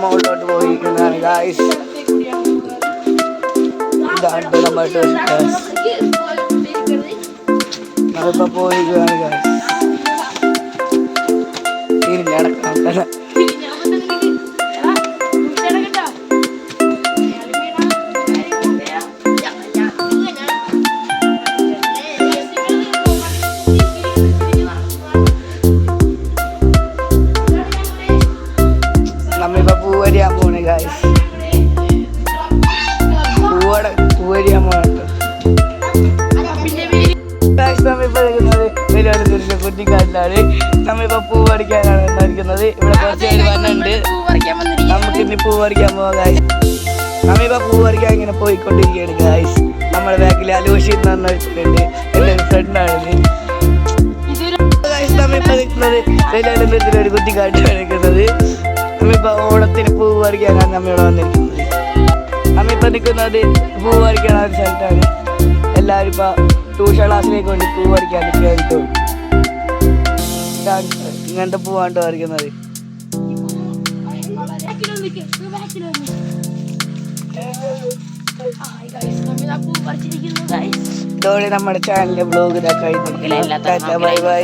മുകളിലോട്ട് പോയിരിക്കുന്നതാണ് ഗായ്സ്. ഇതാണ് നമ്മുടെ നമ്മളിപ്പോ പോയിരിക്കുകയാണ് ഗായ്സ്. തിരിഞ്ഞടക്കണം. നമ്മളിപ്പോ പൂവരിയാൻ പോണേ ഗായ്സ്. പൂവരിയാൻ പോണോ ഗായ്സ്. നമ്മളിപ്പോ നിൽക്കുന്നത് തിരുവനന്തപുരത്തെ കുറ്റിക്കാട്ടിലാണ്. നമ്മളിപ്പോ പൂ പറിക്കാനാണ് ഉണ്ടായിരിക്കുന്നത്. ഇവിടെ കുറച്ച് പേര് വന്നുണ്ട്. നമുക്ക് ഇനി പൂ പറിക്കാൻ പോവാം ഗായ്സ്. നമ്മളിപ്പോ പൂ പറിക്കാൻ ഇങ്ങനെ പോയിക്കൊണ്ടിരിക്കുകയാണ് ഗായ്സ്. നമ്മുടെ ബാക്കിൽ അലൂഷി എന്ന് പറഞ്ഞ വെച്ചിട്ടുണ്ട്. എൻ്റെ ഒരു ഫ്രണ്ടാണിത്. നമ്മളിപ്പോ നിൽക്കുന്നത് തിരുവനന്തപുരത്തിലെ ഒരു കുറ്റിക്കാട്ടിലാണ് നിൽക്കുന്നത്. നമ്മളിപ്പോ ഓണത്തിന് പൂ പറിക്കാനാണ് നമ്മളിവിടെ വന്നിരിക്കുന്നത്. നമ്മളിപ്പോ നിൽക്കുന്നത് പൂ പറിക്കണ ഒരു സ്ഥലത്താണ്. എല്ലാവരും ഇപ്പൊ ട്യൂഷൻ ക്ലാസ്സിലേക്ക് വേണ്ടി പൂ പറിക്കാൻ നിൽക്കായിരിക്കും. ഇങ്ങനത്തെ പൂവാണ്ട് പറിക്കുന്നത്. ഇതോടെ നമ്മുടെ ചാനലിലെ ബ്ലോഗ് ഇതാ കഴിഞ്ഞു. Bye bye.